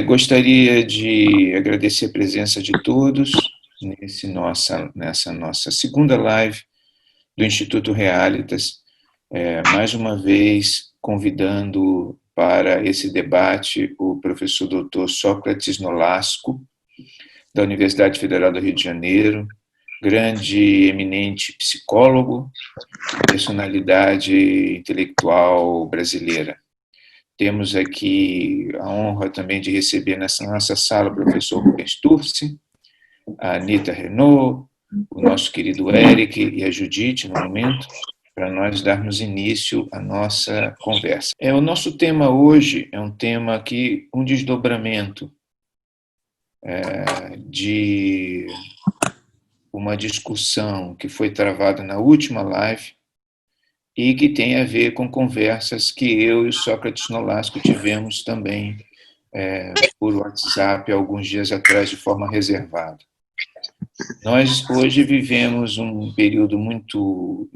Gostaria de agradecer a presença de todos nessa nossa segunda live do Instituto Realitas, mais uma vez convidando para esse debate o professor Dr. Sócrates Nolasco, da Universidade Federal do Rio de Janeiro, grande e eminente psicólogo, personalidade intelectual brasileira. Temos aqui a honra também de receber nessa nossa sala o professor Rubens Sturci, a Anita Renault, o nosso querido Eric e a Judite, no momento, para nós darmos início à nossa conversa. O nosso tema hoje é um tema que, um desdobramento de uma discussão que foi travada na última live e que tem a ver com conversas que eu e o Sócrates Nolasco tivemos também por WhatsApp alguns dias atrás de forma reservada. Nós hoje vivemos um período muito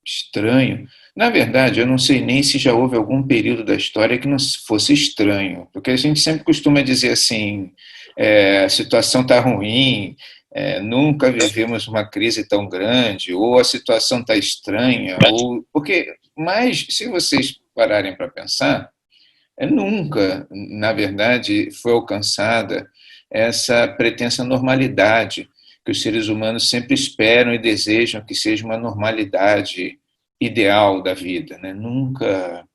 estranho. Na verdade, eu não sei nem se já houve algum período da história que não fosse estranho, porque a gente sempre costuma dizer assim, a situação está ruim, nunca vivemos uma crise tão grande, ou a situação está estranha, mas se vocês pararem para pensar, nunca, na verdade, foi alcançada essa pretensa normalidade que os seres humanos sempre esperam e desejam que seja uma normalidade ideal da vida, né? Nunca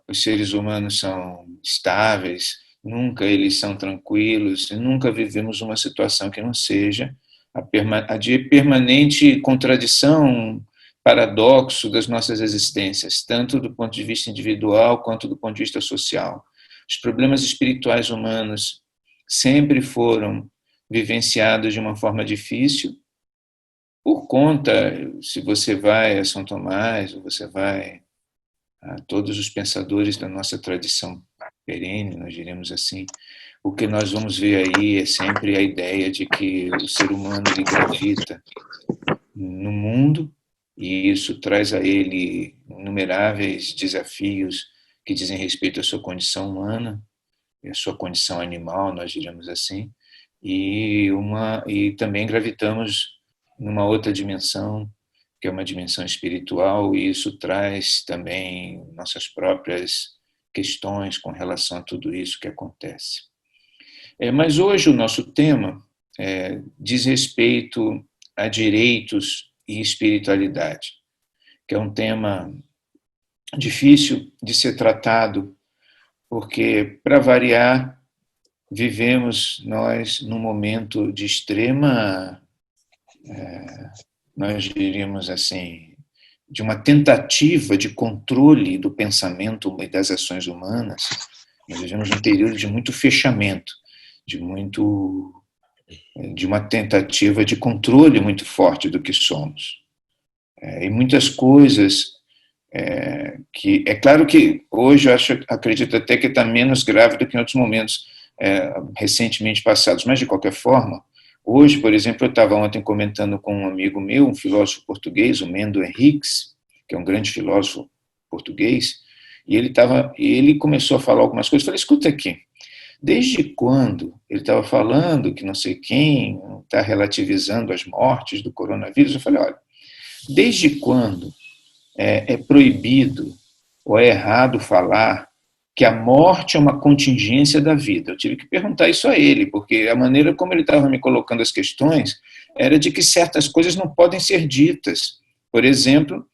os seres humanos são estáveis, nunca eles são tranquilos, nunca vivemos uma situação que não seja a de permanente contradição, paradoxo das nossas existências, tanto do ponto de vista individual quanto do ponto de vista social. Os problemas espirituais humanos sempre foram vivenciados de uma forma difícil, por conta, se você vai a São Tomás, ou você vai a todos os pensadores da nossa tradição perene, nós diremos assim, o que nós vamos ver aí é sempre a ideia de que o ser humano ele gravita no mundo e isso traz a ele inumeráveis desafios que dizem respeito à sua condição humana, à sua condição animal, nós diremos assim, e também gravitamos numa outra dimensão, que é uma dimensão espiritual, e isso traz também nossas próprias questões com relação a tudo isso que acontece. Mas hoje o nosso tema diz respeito a direitos e espiritualidade, que é um tema difícil de ser tratado, porque, para variar, vivemos nós num momento de extrema, nós diríamos assim, de uma tentativa de controle do pensamento e das ações humanas. Nós vivemos um período de muito fechamento, de uma tentativa de controle muito forte do que somos. E muitas coisas que, é claro que hoje eu acredito até que está menos grave do que em outros momentos recentemente passados, mas de qualquer forma, hoje, por exemplo, eu estava ontem comentando com um amigo meu, um filósofo português, o Mendo Henriques, que é um grande filósofo português, e ele começou a falar algumas coisas. Eu falei, escuta aqui, desde quando ele estava falando que não sei quem está relativizando as mortes do coronavírus? Eu falei, olha, desde quando é proibido ou é errado falar que a morte é uma contingência da vida? Eu tive que perguntar isso a ele, porque a maneira como ele estava me colocando as questões era de que certas coisas não podem ser ditas. Por exemplo,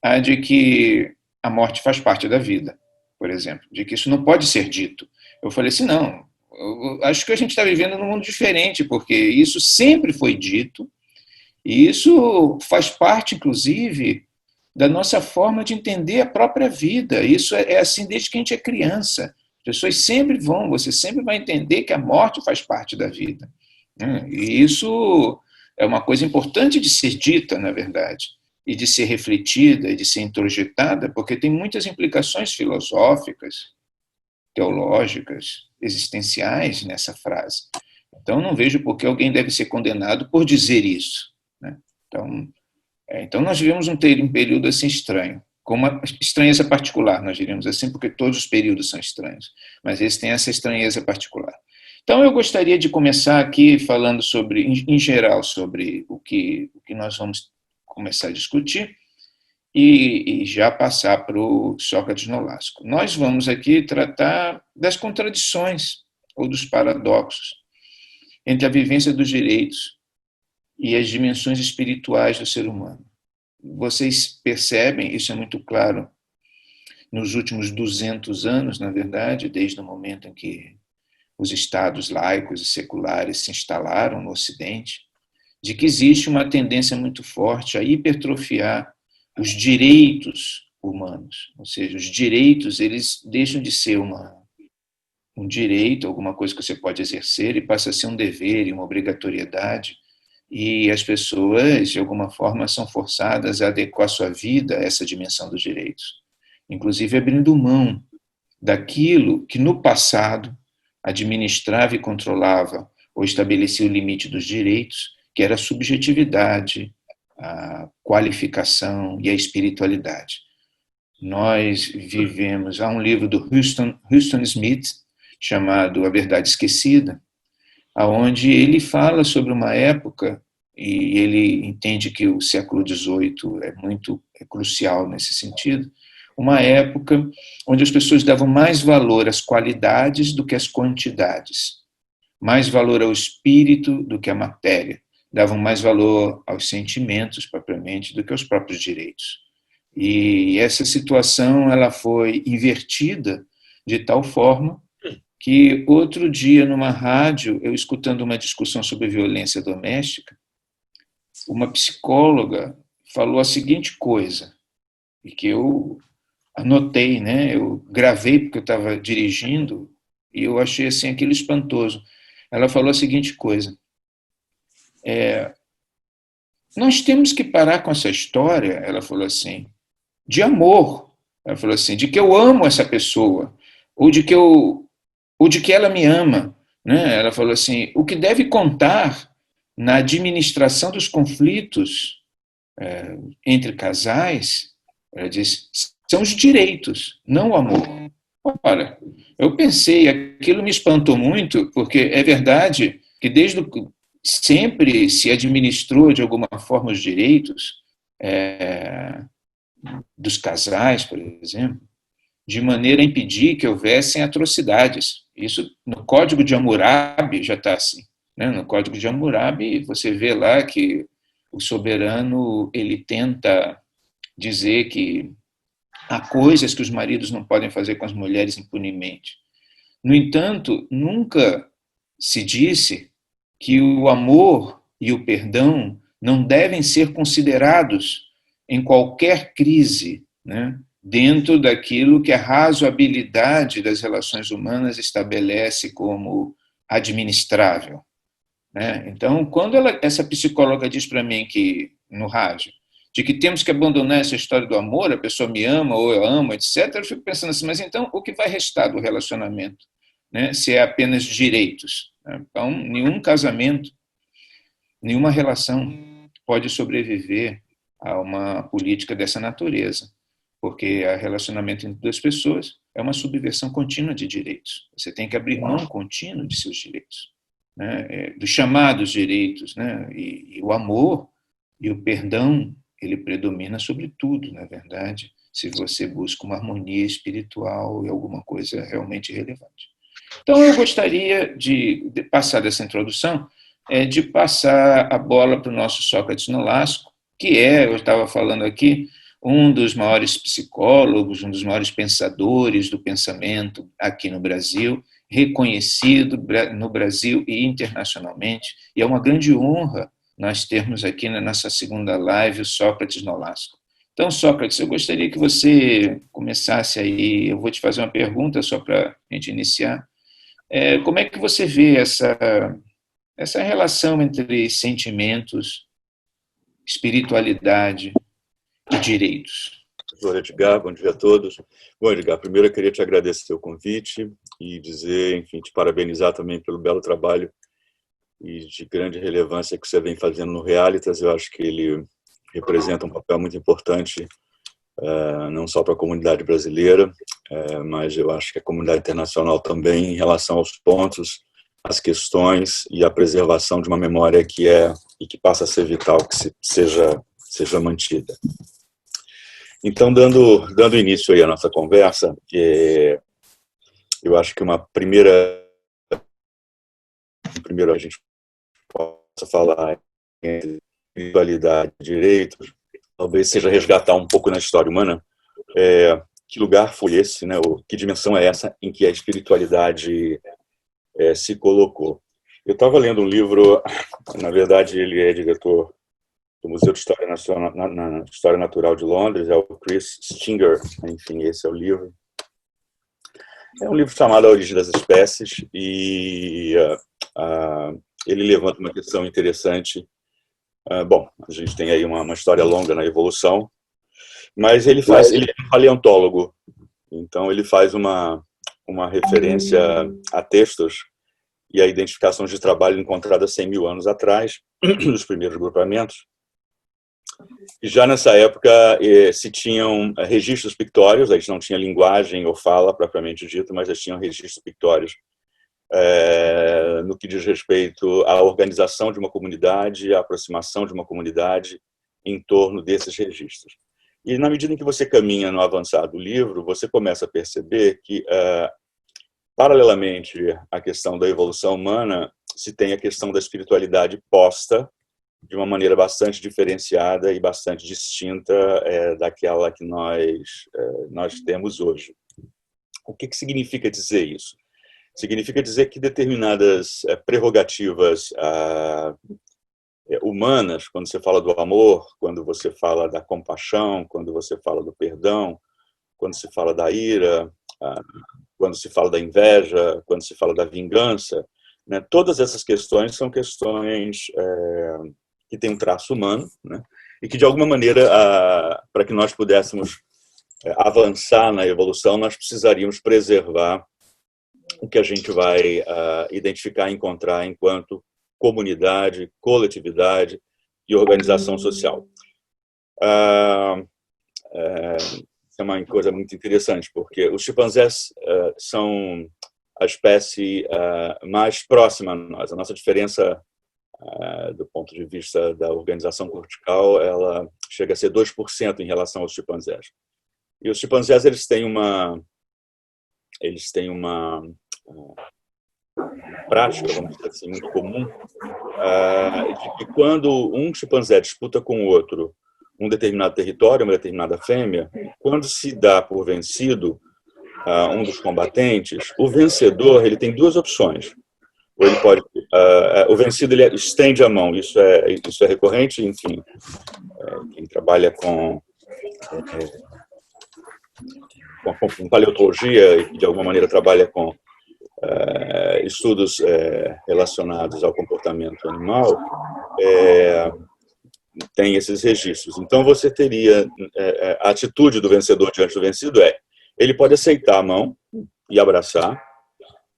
a de que a morte faz parte da vida, por exemplo, de que isso não pode ser dito. Eu falei assim, não, eu acho que a gente está vivendo num mundo diferente, porque isso sempre foi dito, e isso faz parte, inclusive, da nossa forma de entender a própria vida. Isso é assim desde que a gente é criança. As pessoas você sempre vai entender que a morte faz parte da vida. E isso é uma coisa importante de ser dita, na verdade, e de ser refletida, e de ser introjetada, porque tem muitas implicações filosóficas, teológicas, existenciais nessa frase. Então, não vejo por que alguém deve ser condenado por dizer isso, né? Então, nós vivemos um período assim estranho. com uma estranheza particular, nós diríamos assim, porque todos os períodos são estranhos, mas esse tem essa estranheza particular. Então, eu gostaria de começar aqui falando sobre, em geral, sobre o que nós vamos começar a discutir e já passar para o Sócrates Nolasco. Nós vamos aqui tratar das contradições ou dos paradoxos entre a vivência dos direitos e as dimensões espirituais do ser humano. Vocês percebem, isso é muito claro, nos últimos 200 anos, na verdade, desde o momento em que os estados laicos e seculares se instalaram no Ocidente, de que existe uma tendência muito forte a hipertrofiar os direitos humanos. Ou seja, os direitos, eles deixam de ser um direito, alguma coisa que você pode exercer, e passa a ser um dever e uma obrigatoriedade, e as pessoas, de alguma forma, são forçadas a adequar sua vida a essa dimensão dos direitos, inclusive abrindo mão daquilo que no passado administrava e controlava ou estabelecia o limite dos direitos, que era a subjetividade, a qualificação e a espiritualidade. Nós vivemos, há um livro do Huston Smith, chamado A Verdade Esquecida, onde ele fala sobre uma época, e ele entende que o século XVIII é crucial nesse sentido, uma época onde as pessoas davam mais valor às qualidades do que às quantidades, mais valor ao espírito do que à matéria, davam mais valor aos sentimentos, propriamente, do que aos próprios direitos. E essa situação ela foi invertida de tal forma que outro dia, numa rádio, eu escutando uma discussão sobre violência doméstica, uma psicóloga falou a seguinte coisa, e que eu anotei, né? Eu gravei porque eu estava dirigindo, e eu achei assim, aquilo espantoso. Ela falou a seguinte coisa, nós temos que parar com essa história, ela falou assim, de amor. Ela falou assim, de que eu amo essa pessoa, ou de que ela me ama, né? Ela falou assim, o que deve contar na administração dos conflitos entre casais, ela diz, são os direitos, não o amor. Ora, eu pensei, aquilo me espantou muito, porque é verdade que sempre se administrou de alguma forma os direitos dos casais, por exemplo, de maneira a impedir que houvessem atrocidades. Isso no Código de Hammurabi já está assim, né? No Código de Hammurabi você vê lá que o soberano ele tenta dizer que há coisas que os maridos não podem fazer com as mulheres impunemente. No entanto, nunca se disse que o amor e o perdão não devem ser considerados em qualquer crise, né? Dentro daquilo que a razoabilidade das relações humanas estabelece como administrável, né? Então, quando essa psicóloga diz para mim que, no rádio, de que temos que abandonar essa história do amor, a pessoa me ama ou eu amo, etc., eu fico pensando assim, mas então o que vai restar do relacionamento, né? Se é apenas direitos, né? Então, nenhum casamento, nenhuma relação pode sobreviver a uma política dessa natureza, porque o relacionamento entre duas pessoas é uma subversão contínua de direitos. Você tem que abrir mão contínua de seus direitos, né? Dos chamados direitos, né? E o amor e o perdão, ele predomina sobre tudo, na verdade, se você busca uma harmonia espiritual e alguma coisa realmente relevante. Então, eu gostaria de passar dessa introdução, de passar a bola para o nosso Sócrates Nolasco, que eu estava falando aqui, um dos maiores psicólogos, um dos maiores pensadores do pensamento aqui no Brasil, reconhecido no Brasil e internacionalmente, e é uma grande honra nós termos aqui na nossa segunda live o Sócrates Nolasco. Então, Sócrates, eu gostaria que você começasse aí, eu vou te fazer uma pergunta só para a gente iniciar. Como é que você vê essa relação entre sentimentos, espiritualidade e direitos? Professor Edgar, bom dia a todos. Bom, Edgar, primeiro eu queria te agradecer o convite e dizer, enfim, te parabenizar também pelo belo trabalho e de grande relevância que você vem fazendo no Realitas. Eu acho que ele representa um papel muito importante não só para a comunidade brasileira, mas eu acho que a comunidade internacional também, em relação aos pontos, as questões e a preservação de uma memória que passa a ser vital, que seja mantida. Então, dando início aí à nossa conversa, eu acho que primeiro a gente possa falar entre espiritualidade e direitos, talvez seja resgatar um pouco na história humana que lugar foi esse, né? Que dimensão é essa em que a espiritualidade se colocou. Eu estava lendo um livro, na verdade ele é diretor do Museu de História Nacional, na História Natural de Londres, é o Chris Stinger, enfim, esse é o livro. É um livro chamado A Origem das Espécies e ele levanta uma questão interessante. Bom, a gente tem aí uma história longa na evolução, mas ele é um paleontólogo, então ele faz uma referência a textos e a identificação de trabalho encontrada 100 mil anos atrás, nos primeiros grupamentos. E já nessa época se tinham registros pictóricos, a gente não tinha linguagem ou fala propriamente dito, mas já tinham registros pictóricos no que diz respeito à organização de uma comunidade, à aproximação de uma comunidade em torno desses registros. E na medida em que você caminha no avançar do livro, você começa a perceber que, paralelamente à questão da evolução humana, se tem a questão da espiritualidade posta de uma maneira bastante diferenciada e bastante distinta daquela que nós temos hoje. O que significa dizer isso? Significa dizer que determinadas prerrogativas humanas, quando você fala do amor, quando você fala da compaixão, quando você fala do perdão, quando se fala da ira, quando se fala da inveja, quando se fala da vingança, né, todas essas questões são questões que têm um traço humano, né, e que, de alguma maneira, para que nós pudéssemos avançar na evolução, nós precisaríamos preservar o que a gente vai identificar e encontrar enquanto comunidade, coletividade e organização social. Isso é uma coisa muito interessante, porque os chimpanzés são a espécie mais próxima a nós. A nossa diferença, do ponto de vista da organização cortical, ela chega a ser 2% em relação aos chimpanzés. E os chimpanzés eles têm uma prática, vamos dizer assim, muito comum, de que quando um chimpanzé disputa com o outro um determinado território, uma determinada fêmea, quando se dá por vencido um dos combatentes, o vencedor ele tem duas opções. Ou ele pode, o vencido ele estende a mão, isso é recorrente, enfim, quem trabalha com paleontologia e de alguma maneira trabalha com estudos relacionados ao comportamento animal, tem esses registros. Então, você teria a atitude do vencedor diante do vencido ele pode aceitar a mão e abraçar,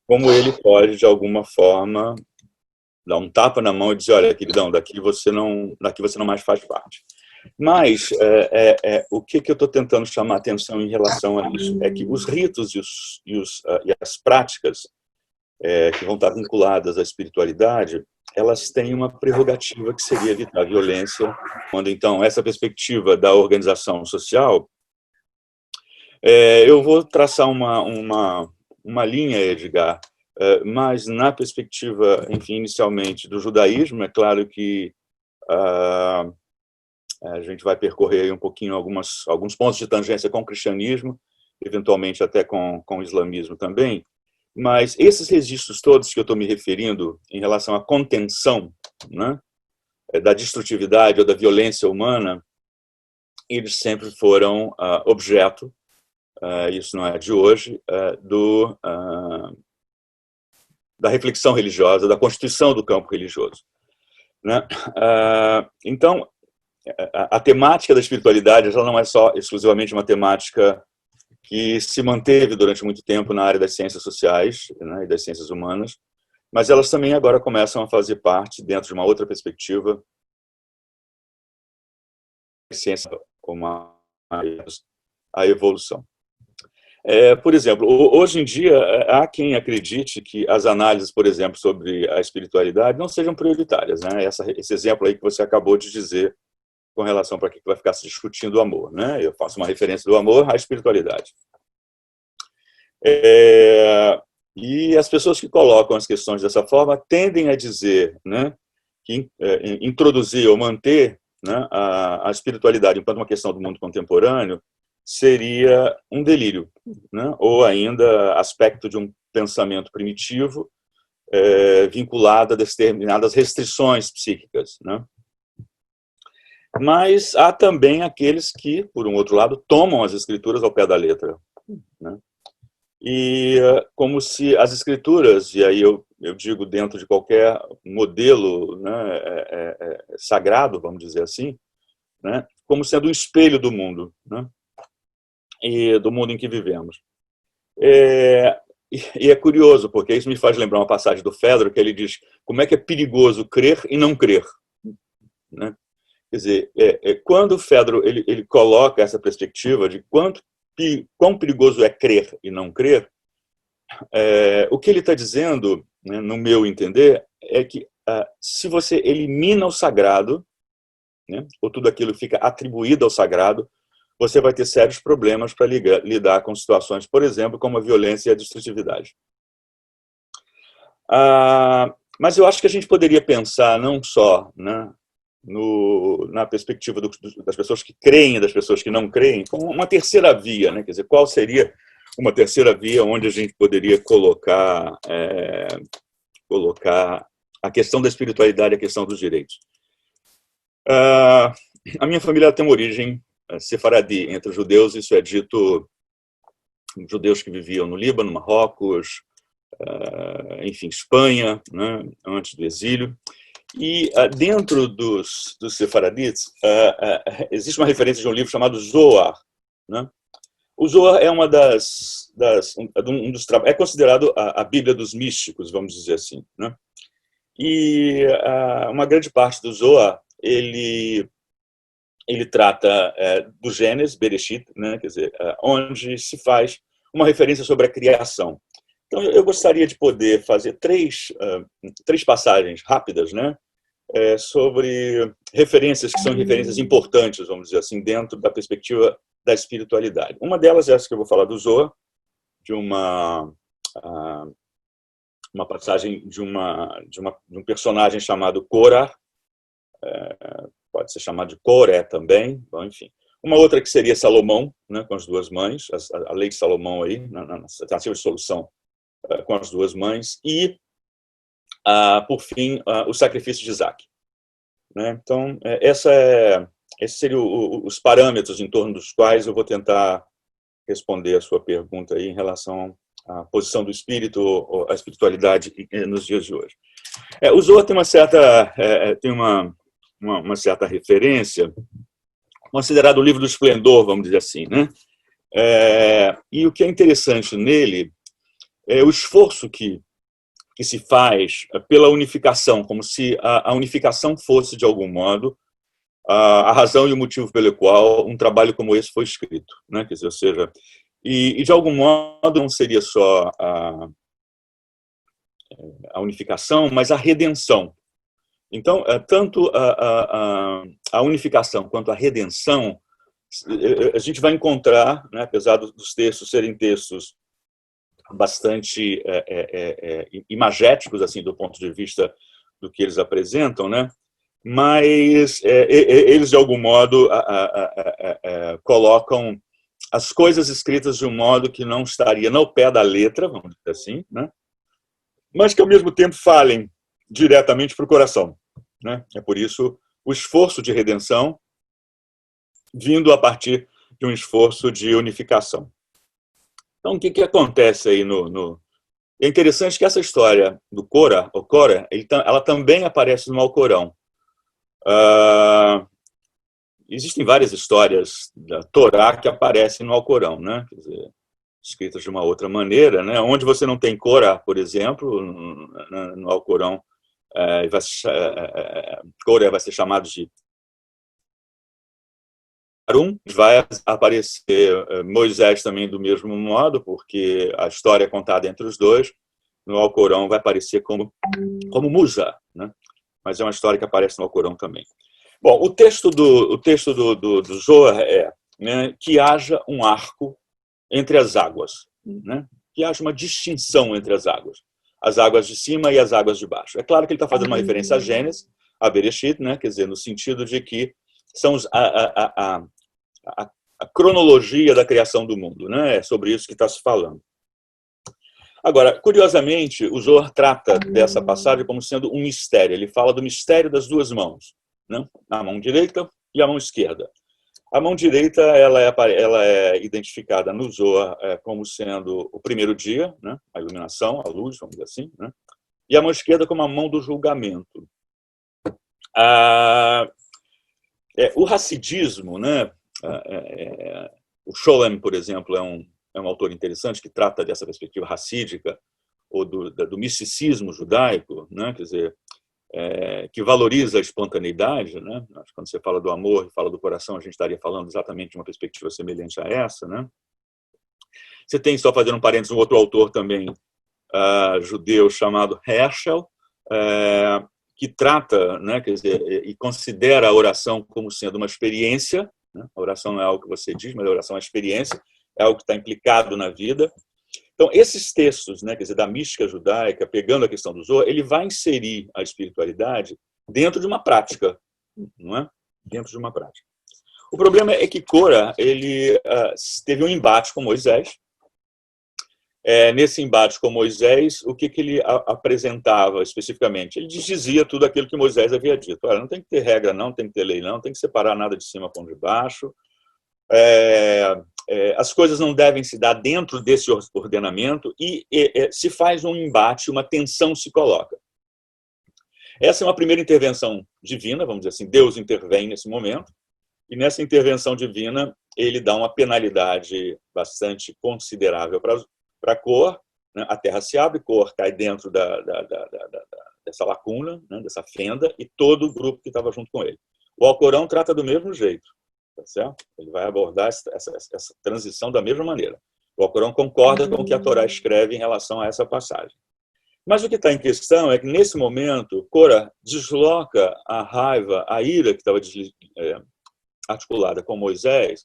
como ele pode, de alguma forma, dar um tapa na mão e dizer, olha, queridão, daqui você não mais faz parte. Mas o que eu estou tentando chamar a atenção em relação a isso é que os ritos e as práticas que vão estar vinculadas à espiritualidade, elas têm uma prerrogativa que seria evitar a violência. Quando, então, essa perspectiva da organização social, eu vou traçar uma linha, Edgar, mas na perspectiva, enfim, inicialmente do judaísmo, é claro que a gente vai percorrer aí um pouquinho alguns pontos de tangência com o cristianismo, eventualmente até com o islamismo também, mas esses registros todos que eu estou me referindo em relação à contenção, né, da destrutividade ou da violência humana, eles sempre foram objeto, isso não é de hoje, da reflexão religiosa, da constituição do campo religioso, né? Então, a temática da espiritualidade já não é só exclusivamente uma temática que se manteve durante muito tempo na área das ciências sociais, né, e das ciências humanas, mas elas também agora começam a fazer parte, dentro de uma outra perspectiva, ciência como a evolução. Por exemplo, hoje em dia, há quem acredite que as análises, por exemplo, sobre a espiritualidade não sejam prioritárias, né? Esse exemplo aí que você acabou de dizer com relação para que vai ficar se discutindo o amor, né? Eu faço uma referência do amor à espiritualidade. E as pessoas que colocam as questões dessa forma tendem a dizer, né, que introduzir ou manter, né, a espiritualidade enquanto uma questão do mundo contemporâneo seria um delírio, né, ou ainda aspecto de um pensamento primitivo vinculado a determinadas restrições psíquicas, né? Mas há também aqueles que, por um outro lado, tomam as escrituras ao pé da letra, né? E como se as escrituras, e aí eu digo dentro de qualquer modelo, né, sagrado, vamos dizer assim, né, como sendo um espelho do mundo, né, e do mundo em que vivemos. E é curioso, porque isso me faz lembrar uma passagem do Fedro, que ele diz como é que é perigoso crer e não crer, né? Quer dizer, quando o Fedro ele coloca essa perspectiva de quão perigoso é crer e não crer, o que ele está dizendo, né, no meu entender, é que se você elimina o sagrado, né, ou tudo aquilo fica atribuído ao sagrado, você vai ter sérios problemas para lidar com situações, por exemplo, como a violência e a destrutividade. Mas eu acho que a gente poderia pensar não só, né, na perspectiva das pessoas que creem e das pessoas que não creem, como uma terceira via, né? Quer dizer, qual seria uma terceira via onde a gente poderia colocar a questão da espiritualidade, a questão dos direitos. A minha família tem uma origem sefaradi, entre os judeus, isso é dito, judeus que viviam no Líbano, Marrocos, enfim, Espanha, né, antes do exílio. E dentro dos sefaraditas, existe uma referência de um livro chamado Zohar, né? O Zohar é uma é considerado a Bíblia dos místicos, vamos dizer assim, né? E uma grande parte do Zohar ele trata do Gênesis, Bereshit, né? Quer dizer, onde se faz uma referência sobre a criação. Então, eu gostaria de poder fazer três passagens rápidas, né, sobre referências que são referências importantes, vamos dizer assim, dentro da perspectiva da espiritualidade. Uma delas é essa que eu vou falar do Zohar, de uma passagem de um personagem chamado Korah, pode ser chamado de Coré também, bom, enfim. Uma outra que seria Salomão, né, com as duas mães, a lei de Salomão aí, na tentativa de solução com as duas mães, e, por fim, o sacrifício de Isaac. Né? Então, esses seriam os parâmetros em torno dos quais eu vou tentar responder a sua pergunta aí em relação à posição do espírito ou à espiritualidade nos dias de hoje. O Zohar tem uma certa referência, considerado o livro do esplendor, vamos dizer assim, né? E o que é interessante nele é o esforço que se faz pela unificação, como se a unificação fosse, de algum modo, a razão e o motivo pelo qual um trabalho como esse foi escrito, né? Quer dizer, ou seja, e de algum modo não seria só a unificação, mas a redenção. Então, tanto a unificação quanto a redenção, a gente vai encontrar, né, apesar dos textos serem textos bastante imagéticos, assim, do ponto de vista do que eles apresentam, né? Mas eles, de algum modo, colocam as coisas escritas de um modo que não estaria no pé da letra, vamos dizer assim, né? Mas que, ao mesmo tempo, falem diretamente para o coração, né? É por isso o esforço de redenção vindo a partir de um esforço de unificação. Então, o que acontece aí É interessante que essa história do Korah, ela também aparece no Alcorão. Existem várias histórias da Torá que aparecem no Alcorão, né? Quer dizer, escritas de uma outra maneira, né? Onde você não tem Korah, por exemplo, no Alcorão, Korah vai ser chamado de 1, vai aparecer Moisés também do mesmo modo, porque a história é contada entre os dois. No Alcorão vai aparecer como Musa, né? Mas é uma história que aparece no Alcorão também. Bom, o texto do Zohar é, né, que haja um arco entre as águas, né? Que haja uma distinção entre as águas de cima e as águas de baixo. É claro que ele está fazendo uma referência a Gênesis, a Bereshit, né? Quer dizer, no sentido de que são a cronologia da criação do mundo, né? É sobre isso que está se falando. Agora, curiosamente, o Zohar trata dessa passagem como sendo um mistério. Ele fala do mistério das duas mãos, né? A mão direita e a mão esquerda. A mão direita ela é identificada no Zohar como sendo o primeiro dia, né? A iluminação, a luz, vamos dizer assim, né? E a mão esquerda como a mão do julgamento. O Hassidismo, né? O Scholem, por exemplo, é um autor interessante que trata dessa perspectiva racídica ou do misticismo judaico, né? Quer dizer, que valoriza a espontaneidade, né? Quando você fala do amor e fala do coração, a gente estaria falando exatamente de uma perspectiva semelhante a essa, né? Você tem, só fazendo um parênteses, um outro autor também judeu chamado Heschel, que trata, né, quer dizer, e considera a oração como sendo uma experiência, né? A oração não é algo que você diz, mas a oração é uma experiência, é algo que está implicado na vida. Então, esses textos, né, quer dizer, da mística judaica, pegando a questão do Zohar, ele vai inserir a espiritualidade dentro de uma prática, não é? Dentro de uma prática. O problema é que Korah, ele teve um embate com Moisés. Nesse embate com Moisés, o que ele apresentava especificamente? Ele dizia tudo aquilo que Moisés havia dito. Olha, não tem que ter regra, não tem que ter lei, não tem que separar nada de cima com de baixo. As coisas não devem se dar dentro desse ordenamento e se faz um embate, uma tensão se coloca. Essa é uma primeira intervenção divina, vamos dizer assim, Deus intervém nesse momento, e nessa intervenção divina ele dá uma penalidade bastante considerável para Korah, né? A terra se abre, Korah cai dentro dessa lacuna, né? Dessa fenda, e todo o grupo que estava junto com ele. O Alcorão trata do mesmo jeito. Tá certo? Ele vai abordar essa transição da mesma maneira. O Alcorão concorda com o que a Torá escreve em relação a essa passagem. Mas o que está em questão é que, nesse momento, Korah desloca a raiva, a ira que estava articulada com Moisés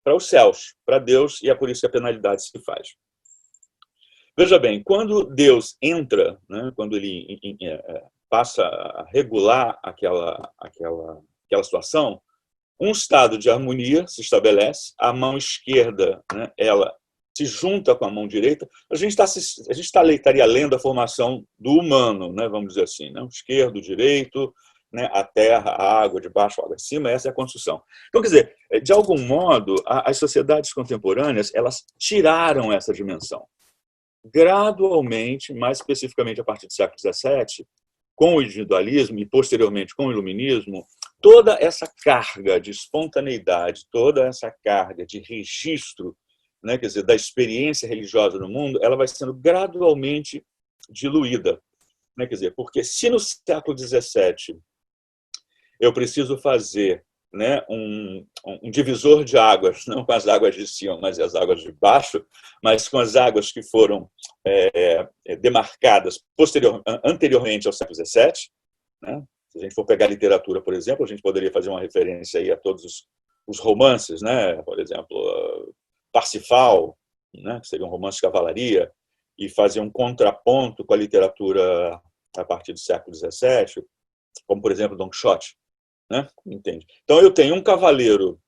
para os céus, para Deus, e é por isso que a penalidade se faz. Veja bem, quando Deus entra, né, quando ele passa a regular aquela situação, um estado de harmonia se estabelece, a mão esquerda, né, ela se junta com a mão direita, a gente estaria lendo a formação do humano, né, vamos dizer assim, né, o esquerdo, o direito, né, a terra, a água de baixo, a água de cima, essa é a construção. Então, quer dizer, de algum modo, as sociedades contemporâneas, elas tiraram essa dimensão. Gradualmente, mais especificamente a partir do século XVII, com o individualismo e posteriormente com o iluminismo, toda essa carga de espontaneidade, toda essa carga de registro, né, quer dizer, da experiência religiosa no mundo, ela vai sendo gradualmente diluída, né, quer dizer, porque se no século XVII eu preciso fazer, né, um divisor de águas, não com as águas de cima, mas as águas de baixo, mas com as águas que foram demarcadas anteriormente ao século XVII, né? Se a gente for pegar a literatura, por exemplo, a gente poderia fazer uma referência aí a todos os romances, né? Por exemplo, Parsifal, né? Que seria um romance de cavalaria, e fazer um contraponto com a literatura a partir do século XVII, como, por exemplo, Don Quixote, né? Entende? Então, eu tenho um cavaleiro,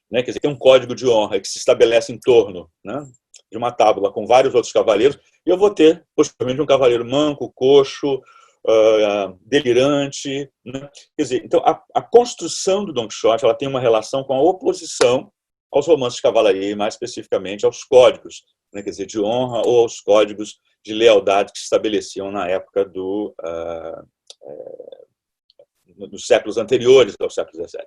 né? Quer dizer, tem um código de honra que se estabelece em torno, né, de uma tábua com vários outros cavaleiros, e eu vou ter, possivelmente, um cavaleiro manco, coxo, delirante, né? Quer dizer, então a construção do Don Quixote, ela tem uma relação com a oposição aos romances de cavalaria e mais especificamente aos códigos, né? Quer dizer, de honra ou aos códigos de lealdade que se estabeleciam na época nos séculos anteriores ao século XVII.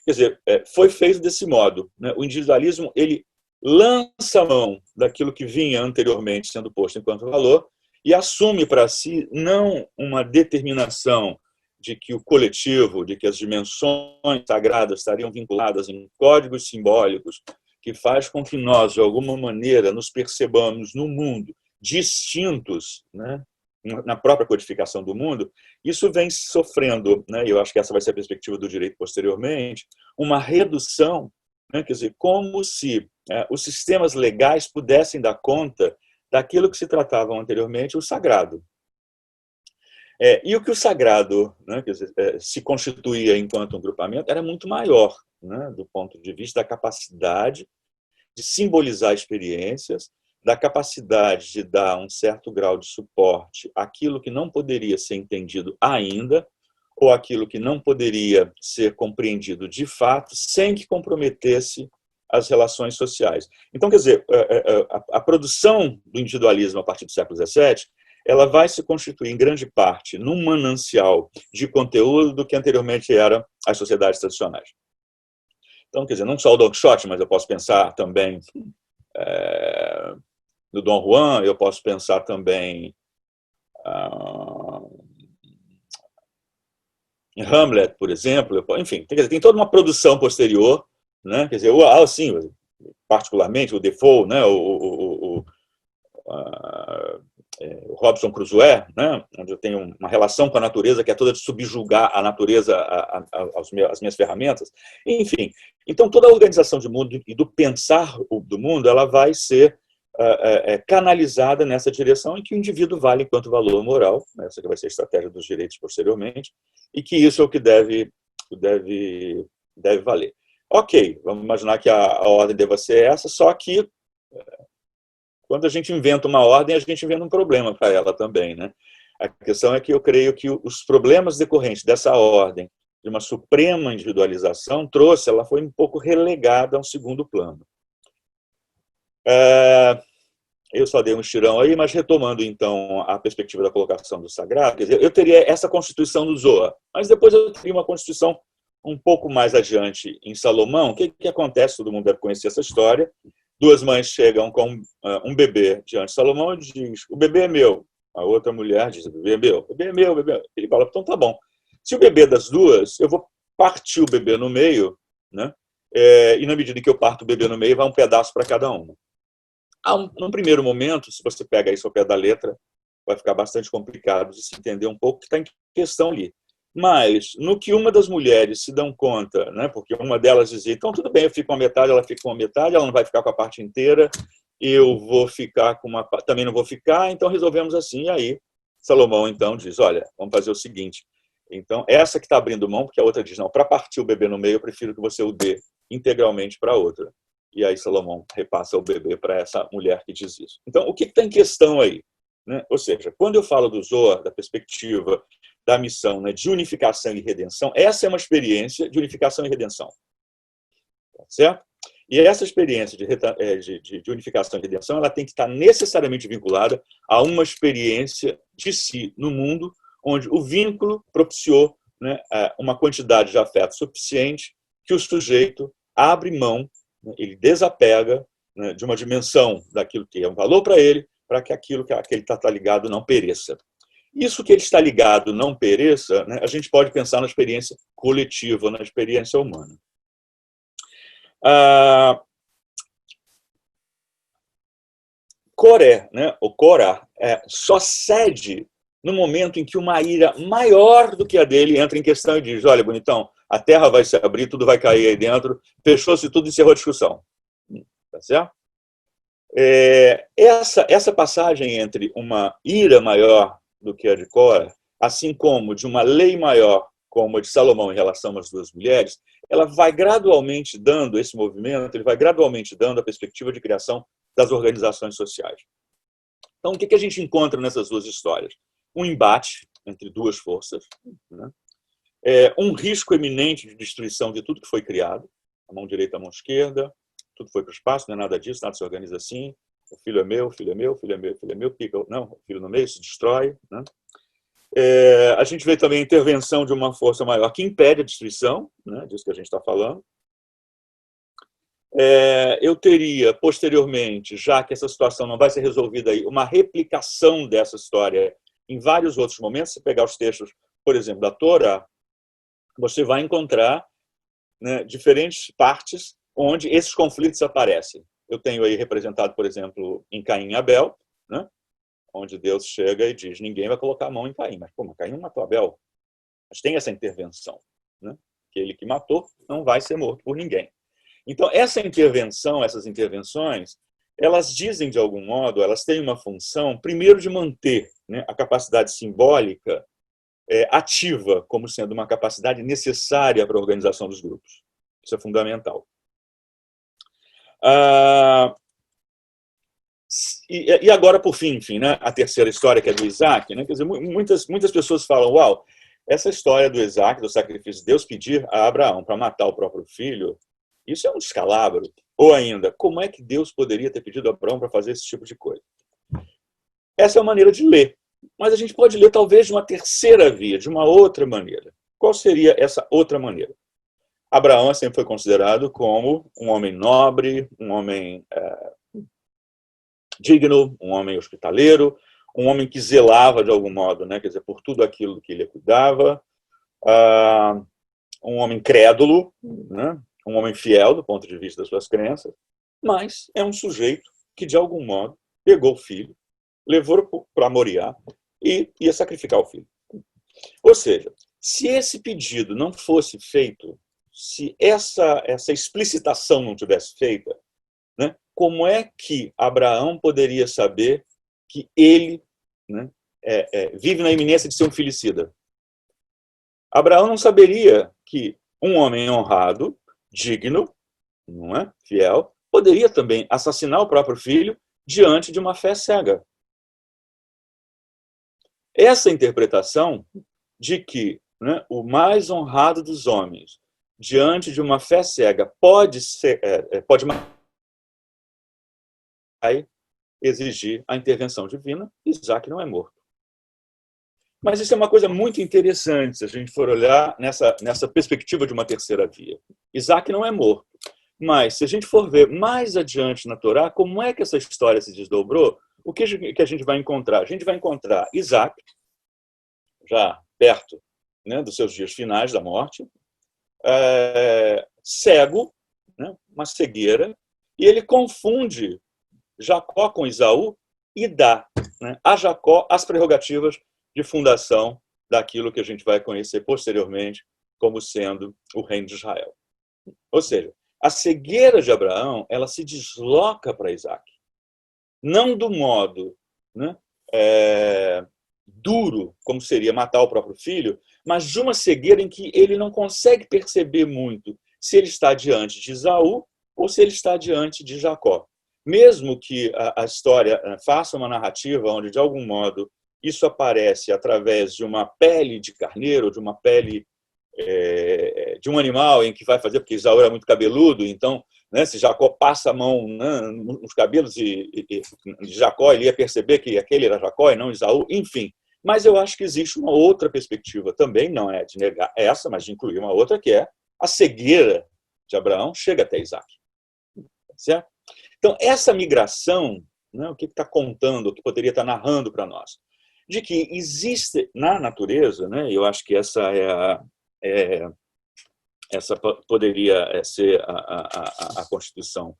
Quer dizer, foi feito desse modo, né? O individualismo, ele lança a mão daquilo que vinha anteriormente sendo posto enquanto valor e assume para si não uma determinação de que o coletivo, de que as dimensões sagradas estariam vinculadas em códigos simbólicos, que faz com que nós, de alguma maneira, nos percebamos no mundo distintos, né, na própria codificação do mundo, isso vem sofrendo, né, e eu acho que essa vai ser a perspectiva do direito posteriormente, uma redução, né, quer dizer, como se os sistemas legais pudessem dar conta daquilo que se tratava anteriormente, o sagrado. E o que o sagrado, né, quer dizer, se constituía enquanto um grupamento era muito maior, né, do ponto de vista da capacidade de simbolizar experiências, da capacidade de dar um certo grau de suporte àquilo que não poderia ser entendido ainda, ou aquilo que não poderia ser compreendido de fato, sem que comprometesse as relações sociais. Então, quer dizer, a produção do individualismo a partir do século XVII, ela vai se constituir, em grande parte, num manancial de conteúdo do que anteriormente eram as sociedades tradicionais. Então, quer dizer, não só o Don Quixote, mas eu posso pensar também no Dom Juan, eu posso pensar também em Hamlet, por exemplo. Enfim, quer dizer, tem toda uma produção posterior, né? Quer dizer, assim, particularmente o Defoe, né? O Robinson Crusoe, né? Onde eu tenho uma relação com a natureza que é toda de subjugar a natureza às minhas ferramentas. Enfim, então toda a organização de mundo e do pensar do mundo, ela vai ser canalizada nessa direção em que o indivíduo vale enquanto valor moral, né? Essa que vai ser a estratégia dos direitos posteriormente, e que isso é o que deve valer. Ok, vamos imaginar que a ordem deva ser essa, só que quando a gente inventa uma ordem, a gente inventa um problema para ela também, né? A questão é que eu creio que os problemas decorrentes dessa ordem, de uma suprema individualização, ela foi um pouco relegada a um segundo plano. Eu só dei um estirão aí, mas retomando, então, a perspectiva da colocação do sagrado, quer dizer, eu teria essa constituição do Zohar, mas depois eu teria uma constituição um pouco mais adiante em Salomão. O que acontece? Todo mundo deve conhecer essa história. Duas mães chegam com um bebê diante de Salomão e diz: o bebê é meu. A outra mulher diz: o bebê é meu, o bebê é meu, o bebê é meu. Ele fala: então tá bom. Se o bebê é das duas, eu vou partir o bebê no meio, né? E na medida que eu parto o bebê no meio, vai um pedaço para cada uma. Num primeiro momento, se você pega isso ao pé da letra, vai ficar bastante complicado de se entender um pouco o que está em questão ali. Mas, no que uma das mulheres se dão conta, né, porque uma delas dizia: então tudo bem, eu fico com a metade, ela fica com a metade, ela não vai ficar com a parte inteira, eu vou ficar com uma, também não vou ficar, então resolvemos assim. E aí Salomão então diz: olha, vamos fazer o seguinte, então essa que está abrindo mão, porque a outra diz: não, para partir o bebê no meio, eu prefiro que você o dê integralmente para a outra. E aí Salomão repassa o bebê para essa mulher que diz isso. Então, o que está em questão aí? Né? Ou seja, quando eu falo do Zohar, da perspectiva da missão, né, de unificação e redenção, essa é uma experiência de unificação e redenção. Certo? E essa experiência de unificação e redenção, ela tem que estar necessariamente vinculada a uma experiência de si no mundo, onde o vínculo propiciou, né, uma quantidade de afeto suficiente que o sujeito abre mão, né, ele desapega, né, de uma dimensão daquilo que é um valor para ele, para que aquilo que ele está ligado não pereça. Isso que ele está ligado não pereça, né, a gente pode pensar na experiência coletiva, na experiência humana. Coré, né, o Corá, só cede no momento em que uma ira maior do que a dele entra em questão e diz: olha, bonitão, a terra vai se abrir, tudo vai cair aí dentro, fechou-se tudo e encerrou a discussão. Tá certo? Essa passagem entre uma ira maior do que a de Cora, assim como de uma lei maior, como a de Salomão em relação às duas mulheres, ela vai gradualmente dando, esse movimento, ele vai gradualmente dando a perspectiva de criação das organizações sociais. Então, o que a gente encontra nessas duas histórias? Um embate entre duas forças, né? Um risco eminente de destruição de tudo que foi criado, a mão direita, a mão esquerda, tudo foi para o espaço, não é nada disso, nada se organiza assim, o filho é meu, o filho é meu, o filho é meu, o filho é meu, não, o filho no meio se destrói, né? A gente vê também a intervenção de uma força maior que impede a destruição, né, disso que a gente está falando. Eu teria, posteriormente, já que essa situação não vai ser resolvida aí, uma replicação dessa história em vários outros momentos. Se pegar os textos por exemplo, da Torá, você vai encontrar, né, diferentes partes onde esses conflitos aparecem. Eu tenho aí representado, por exemplo, em Caim e Abel, né, onde Deus chega e diz: ninguém vai colocar a mão em Caim. Mas, pô, Caim não matou Abel. Mas tem essa intervenção, né? Aquele que matou não vai ser morto por ninguém. Então, essa intervenção, essas intervenções, elas dizem, de algum modo, elas têm uma função, primeiro, de manter, né, a capacidade simbólica ativa, como sendo uma capacidade necessária para a organização dos grupos. Isso é fundamental. E agora, por fim, enfim, né, a terceira história, que é do Isaac, né, quer dizer, muitas pessoas falam: uau, essa história do Isaac, do sacrifício de Deus pedir a Abraão para matar o próprio filho, isso é um descalabro. Ou ainda, como é que Deus poderia ter pedido a Abraão para fazer esse tipo de coisa? Essa é a maneira de ler. Mas a gente pode ler, talvez, de uma terceira via, de uma outra maneira. Qual seria essa outra maneira? Abraão sempre foi considerado como um homem nobre, um homem digno, um homem hospitaleiro, um homem que zelava, de algum modo, né, quer dizer, por tudo aquilo que ele cuidava, um homem crédulo, né, um homem fiel do ponto de vista das suas crenças, mas é um sujeito que, de algum modo, pegou o filho, levou para Moriá e ia sacrificar o filho. Ou seja, se esse pedido não fosse feito, se essa explicitação não tivesse feita, né, como é que Abraão poderia saber que ele, né, vive na iminência de ser um filicida? Abraão não saberia que um homem honrado, digno, não é, fiel, poderia também assassinar o próprio filho diante de uma fé cega. Essa interpretação de que, né, o mais honrado dos homens, diante de uma fé cega, pode exigir a intervenção divina, Isaac não é morto. Mas isso é uma coisa muito interessante, se a gente for olhar nessa perspectiva de uma terceira via. Isaac não é morto. Mas, se a gente for ver mais adiante na Torá, como é que essa história se desdobrou, o que a gente vai encontrar? A gente vai encontrar Isaac, já perto, né, dos seus dias finais da morte, cego, né, uma cegueira, e ele confunde Jacó com Esaú e dá, né, a Jacó as prerrogativas de fundação daquilo que a gente vai conhecer posteriormente como sendo o reino de Israel. Ou seja, a cegueira de Abraão, ela se desloca para Isaac. Não do modo, né, duro, como seria matar o próprio filho, mas de uma cegueira em que ele não consegue perceber muito se ele está diante de Esaú ou se ele está diante de Jacó. Mesmo que a história faça uma narrativa onde, de algum modo, isso aparece através de uma pele de carneiro, de uma pele de um animal em que vai fazer, porque Esaú era muito cabeludo, então, né, se Jacó passa a mão, né, nos cabelos de Jacó, ele ia perceber que aquele era Jacó e não Esaú, enfim. Mas eu acho que existe uma outra perspectiva também, não é de negar essa, mas de incluir uma outra, que é a cegueira de Abraão chega até Isaac. Certo? Então, essa migração, né, o que está contando, o que poderia estar narrando para nós? De que existe na natureza, né, eu acho que essa essa poderia ser a constituição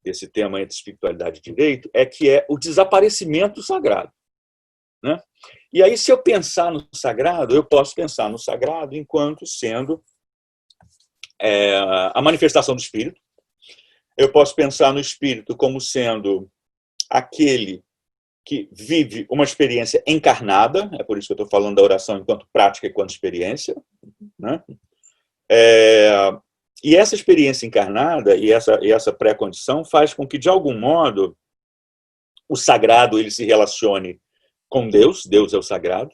desse tema entre espiritualidade e direito, que é o desaparecimento do sagrado. Né? E aí, se eu pensar no sagrado, eu posso pensar no sagrado enquanto sendo a manifestação do espírito. Eu posso pensar no espírito como sendo aquele que vive uma experiência encarnada, é por isso que eu estou falando da oração enquanto prática e enquanto experiência. Né? E essa experiência encarnada e essa pré-condição faz com que, de algum modo, o sagrado ele se relacione com Deus, Deus é o sagrado,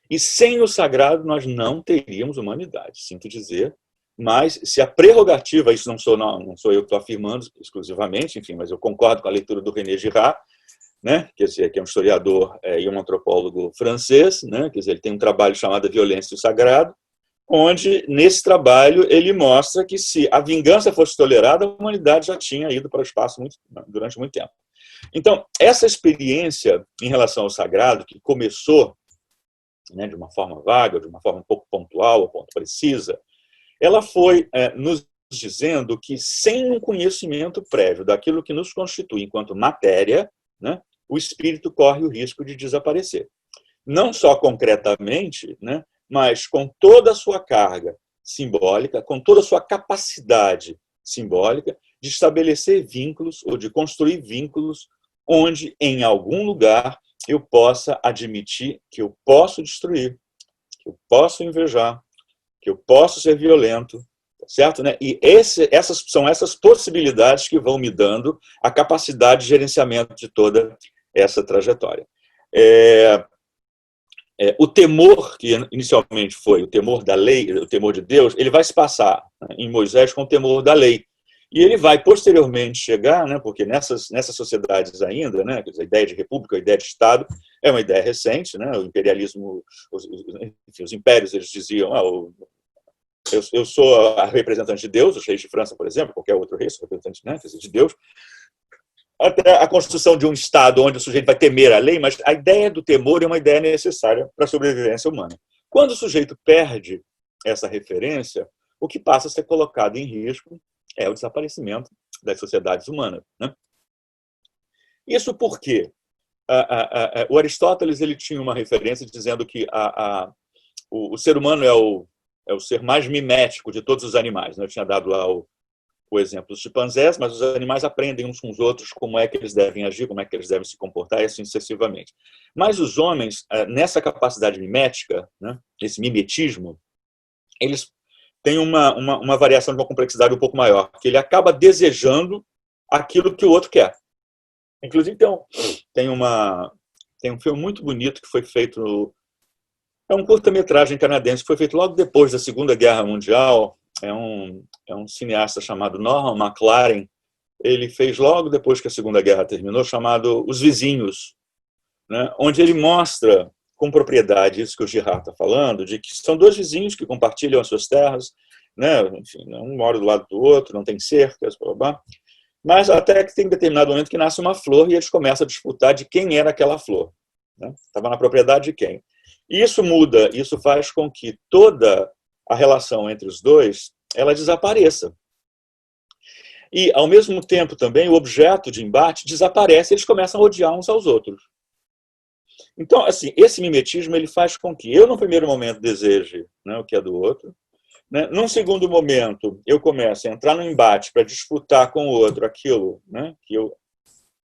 e sem o sagrado nós não teríamos humanidade, sinto dizer, mas se a prerrogativa, isso não sou eu que estou afirmando exclusivamente, enfim, mas eu concordo com a leitura do René Girard, né, quer dizer, que é um historiador e um antropólogo francês, né, quer dizer, ele tem um trabalho chamado Violência e o Sagrado, onde, nesse trabalho, ele mostra que se a vingança fosse tolerada, a humanidade já tinha ido para o espaço durante muito tempo. Então, essa experiência em relação ao sagrado, que começou né, de uma forma vaga, de uma forma um pouco pontual, um pouco precisa, ela foi nos dizendo que, sem um conhecimento prévio daquilo que nos constitui enquanto matéria, né, o espírito corre o risco de desaparecer. Não só concretamente, né, mas com toda a sua carga simbólica, com toda a sua capacidade simbólica de estabelecer vínculos ou de construir vínculos onde, em algum lugar, eu possa admitir que eu posso destruir, que eu posso invejar, que eu posso ser violento, certo? Né? E essas são essas possibilidades que vão me dando a capacidade de gerenciamento de toda essa trajetória. O temor, que inicialmente foi o temor da lei, o temor de Deus, ele vai se passar em Moisés com o temor da lei. E ele vai posteriormente chegar, né, porque nessas sociedades ainda, né, a ideia de república, a ideia de Estado, é uma ideia recente, né, o imperialismo, enfim, os impérios, eles diziam, eu sou a representante de Deus, os reis de França, por exemplo, qualquer outro rei, sou representante, né, de Deus, até a construção de um Estado onde o sujeito vai temer a lei, mas a ideia do temor é uma ideia necessária para a sobrevivência humana. Quando o sujeito perde essa referência, o que passa a ser colocado em risco é o desaparecimento das sociedades humanas, né? Isso porque o Aristóteles ele tinha uma referência dizendo que o ser humano é o ser mais mimético de todos os animais, né? Eu tinha dado lá o exemplo dos chimpanzés, mas os animais aprendem uns com os outros como é que eles devem agir, como é que eles devem se comportar, e assim sucessivamente. Mas os homens, nessa capacidade mimética, né, esse mimetismo, eles têm uma variação de uma complexidade um pouco maior, que ele acaba desejando aquilo que o outro quer. Inclusive, tem um filme muito bonito que foi feito, é um curta-metragem canadense que foi feito logo depois da Segunda Guerra Mundial. É um cineasta chamado Norman McLaren. Ele fez logo depois que a Segunda Guerra terminou, chamado Os Vizinhos, né, onde ele mostra com propriedade isso que o Girard está falando, de que são dois vizinhos que compartilham as suas terras, né, enfim, um mora do lado do outro, não tem cercas, blá, blá, blá, mas até que tem determinado momento que nasce uma flor e eles começam a disputar de quem era aquela flor. Né? Estava na propriedade de quem. E isso muda, isso faz com que toda a relação entre os dois ela desapareça. E, ao mesmo tempo, também, o objeto de embate desaparece e eles começam a odiar uns aos outros. Então, assim, esse mimetismo ele faz com que eu, no primeiro momento, deseje, né, o que é do outro. Né? Num segundo momento, eu começo a entrar no embate para disputar com o outro aquilo, né, que eu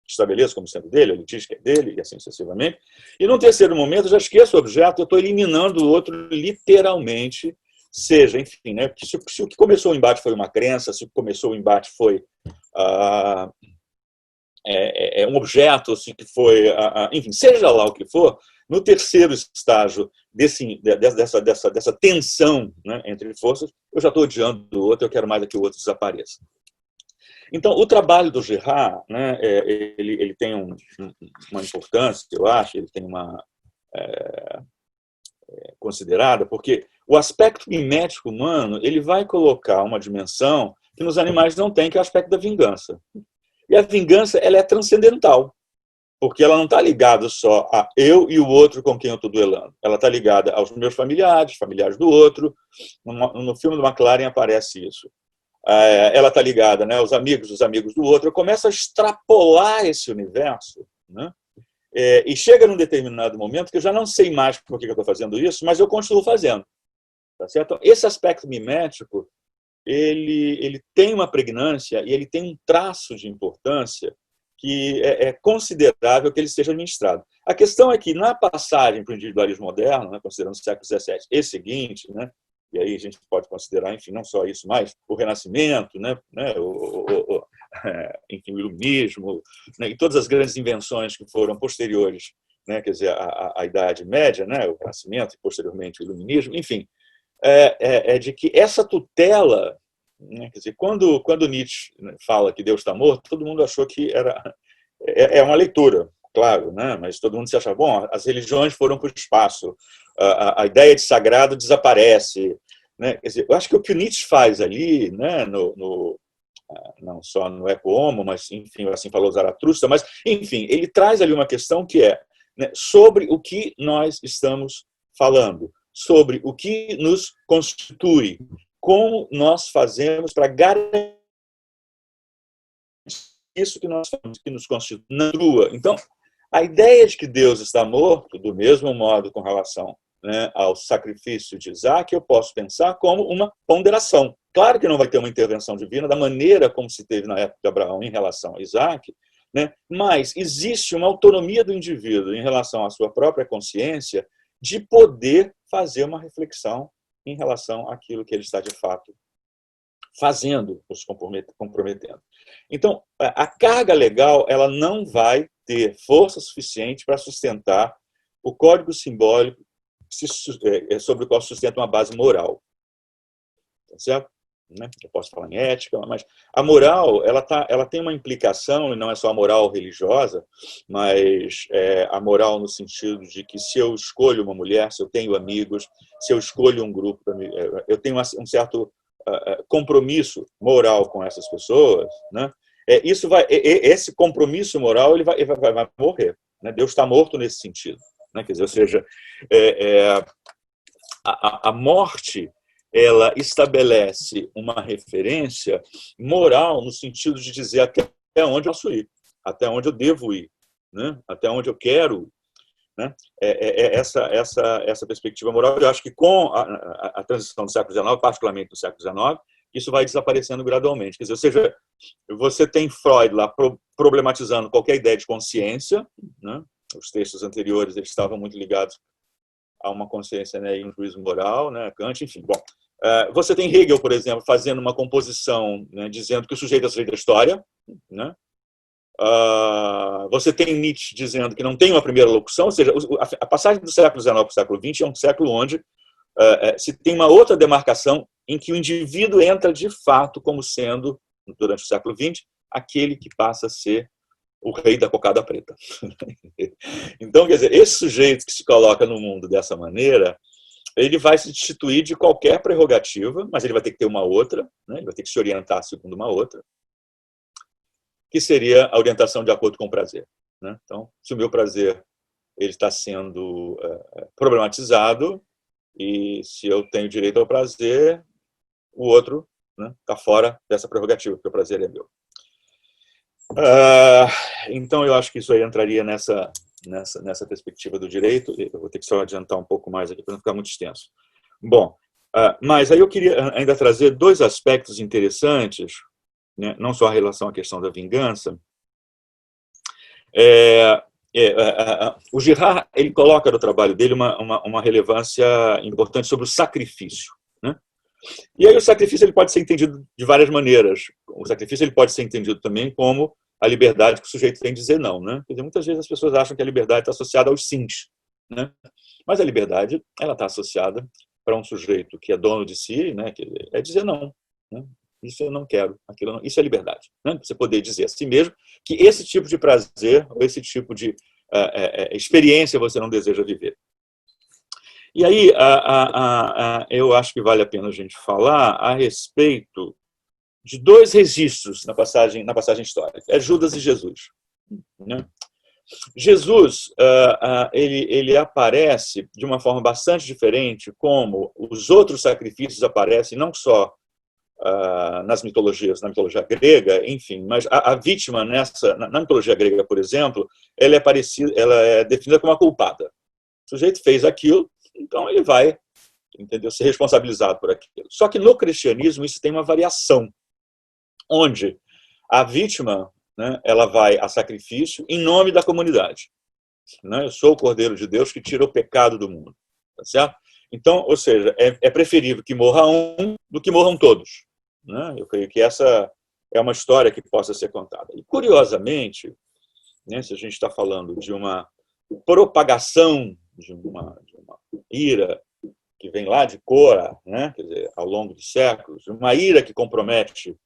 estabeleço como sendo dele, ele diz que é dele, e assim sucessivamente. E, num terceiro momento, eu já esqueço o objeto, eu estou eliminando o outro literalmente, seja, enfim, né, se o que começou o embate foi uma crença, se o que começou o embate foi um objeto, se que foi, enfim, seja lá o que for, no terceiro estágio dessa tensão, né, entre forças, eu já estou odiando o outro, eu quero mais que o outro desapareça. Então, o trabalho do Girard, né, ele tem uma importância, eu acho, ele tem uma considerada, porque o aspecto mimético humano ele vai colocar uma dimensão que nos animais não tem, que é o aspecto da vingança. E a vingança ela é transcendental, porque ela não está ligada só a eu e o outro com quem eu estou duelando. Ela está ligada aos meus familiares, familiares do outro. No filme do McLaren aparece isso. Ela está ligada, né, aos amigos dos amigos do outro. Eu começo a extrapolar esse universo, né? E chega num determinado momento que eu já não sei mais por que eu estou fazendo isso, mas eu continuo fazendo. Tá certo? Então, esse aspecto mimético ele tem uma pregnância e ele tem um traço de importância que é considerável que ele seja administrado. A questão é que, na passagem para o individualismo moderno, né, considerando o século XVII e seguinte, né, e aí a gente pode considerar, enfim, não só isso, mas o Renascimento, né, enfim, o Iluminismo, né, e todas as grandes invenções que foram posteriores, né, quer dizer, a Idade Média, né, o Renascimento e posteriormente o Iluminismo, enfim, de que essa tutela, né, quer dizer, quando Nietzsche fala que Deus está morto, todo mundo achou que é uma leitura, claro, né, mas todo mundo se acha, bom, as religiões foram para o espaço, a ideia de sagrado desaparece, né, quer dizer, eu acho que o que o Nietzsche faz ali, né, não só no Ecce Homo, mas, enfim, assim falou Zaratustra, mas, enfim, ele traz ali uma questão que né, sobre o que nós estamos falando sobre o que nos constitui, como nós fazemos para garantir isso que nós fazemos, que nos constitui na rua. Então, a ideia de que Deus está morto, do mesmo modo com relação, né, ao sacrifício de Isaac, eu posso pensar como uma ponderação. Claro que não vai ter uma intervenção divina da maneira como se teve na época de Abraão em relação a Isaac, né, mas existe uma autonomia do indivíduo em relação à sua própria consciência de poder fazer uma reflexão em relação àquilo que ele está de fato fazendo, os comprometendo. Então, a carga legal ela não vai ter força suficiente para sustentar o código simbólico sobre o qual sustenta uma base moral. Tá certo? Eu posso falar em ética, mas a moral ela tem uma implicação, e não é só a moral religiosa, mas a moral no sentido de que se eu escolho uma mulher, se eu tenho amigos, se eu escolho um grupo, eu tenho um certo compromisso moral com essas pessoas, né? Esse compromisso moral ele vai morrer. Né? Deus está morto nesse sentido. Né? Quer dizer, ou seja, a morte ela estabelece uma referência moral no sentido de dizer até onde eu posso ir, até onde eu devo ir, né? Até onde eu quero. Né? Essa perspectiva moral, eu acho que com a transição do século XIX, particularmente do século XIX, isso vai desaparecendo gradualmente. Quer dizer, ou seja, você tem Freud lá problematizando qualquer ideia de consciência, né? Os textos anteriores eles estavam muito ligados a uma consciência, né, e um juízo moral, né, Kant, enfim. Bom, você tem Hegel, por exemplo, fazendo uma composição, né, dizendo que o sujeito é o sujeito da história, né? Você tem Nietzsche dizendo que não tem uma primeira locução, ou seja, a passagem do século XIX para o século XX é um século onde se tem uma outra demarcação em que o indivíduo entra de fato como sendo, durante o século XX, aquele que passa a ser o rei da cocada preta. Então, quer dizer, esse sujeito que se coloca no mundo dessa maneira, ele vai se destituir de qualquer prerrogativa, mas ele vai ter que ter uma outra, né? Ele vai ter que se orientar segundo uma outra, que seria a orientação de acordo com o prazer. Né? Então, se o meu prazer ele está sendo problematizado, e se eu tenho direito ao prazer, o outro está fora dessa prerrogativa, porque o prazer é meu. Então, eu acho que isso aí entraria nessa perspectiva do direito. Eu vou ter que só adiantar um pouco mais aqui para não ficar muito extenso. Bom, mas aí eu queria ainda trazer dois aspectos interessantes, né? Não só a relação à questão da vingança. O Girard ele coloca no trabalho dele uma relevância importante sobre o sacrifício. Né? E aí o sacrifício ele pode ser entendido de várias maneiras. O sacrifício ele pode ser entendido também como a liberdade que o sujeito tem de dizer não. Né? Quer dizer, muitas vezes as pessoas acham que a liberdade está associada aos sims. Né? Mas a liberdade ela está associada para um sujeito que é dono de si, né? Que é dizer não. Né? Isso eu não quero, aquilo não. Isso é liberdade. Né? Você poder dizer a si mesmo que esse tipo de prazer, ou esse tipo de experiência você não deseja viver. E aí, eu acho que vale a pena a gente falar a respeito de dois registros na passagem histórica. É Judas e Jesus. Né? Jesus ele aparece de uma forma bastante diferente, como os outros sacrifícios aparecem, não só nas mitologias, na mitologia grega, enfim, mas a vítima na mitologia grega, por exemplo, ela é definida como uma culpada. O sujeito fez aquilo, então ele vai, entendeu, ser responsabilizado por aquilo. Só que no cristianismo isso tem uma variação, onde a vítima, né, ela vai a sacrifício em nome da comunidade. Né? Eu sou o Cordeiro de Deus que tira o pecado do mundo. Tá certo? Então, ou seja, é preferível que morra um do que morram todos. Né? Eu creio que essa é uma história que possa ser contada. E, curiosamente, né, se a gente está falando de uma propagação de uma ira que vem lá de Cora, né, quer dizer, ao longo dos séculos, uma ira que compromete,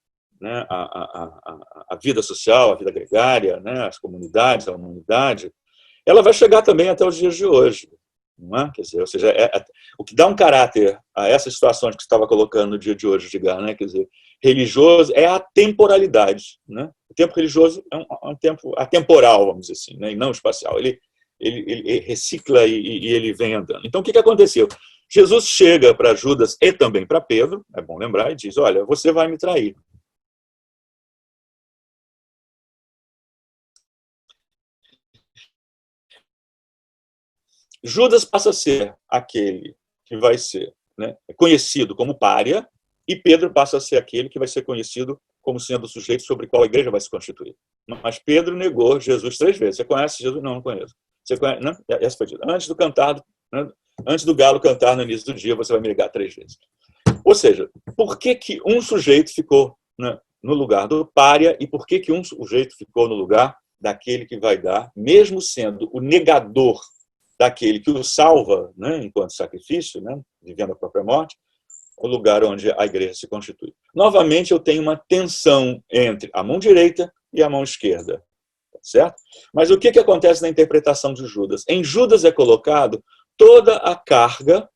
né, a vida social, a vida gregária, né, as comunidades, a humanidade, ela vai chegar também até os dias de hoje. Não é? Quer dizer, ou seja, o que dá um caráter a essa situação que você estava colocando no dia de hoje, Edgar, né? Quer dizer, religioso é a temporalidade. Né? O tempo religioso é um tempo atemporal, vamos dizer assim, né? E não espacial. Ele ele recicla e ele vem andando. Então, o que aconteceu? Jesus chega para Judas e também para Pedro, é bom lembrar, e diz, olha, você vai me trair. Judas passa a ser aquele que vai ser, né, conhecido como pária, e Pedro passa a ser aquele que vai ser conhecido como sendo o sujeito sobre o qual a igreja vai se constituir. Mas Pedro negou Jesus 3 vezes. Você conhece Jesus? Não, não conheço. Você conhece? Não? Essa foi dita. Né, antes do galo cantar no início do dia, você vai me negar 3 vezes. Ou seja, por que um sujeito ficou, né, no lugar do pária e por que um sujeito ficou no lugar daquele que vai dar, mesmo sendo o negador daquele que o salva, né, enquanto sacrifício, né, vivendo a própria morte, o lugar onde a igreja se constitui. Novamente, eu tenho uma tensão entre a mão direita e a mão esquerda, certo? Mas o que acontece na interpretação de Judas? Em Judas é colocado toda a carga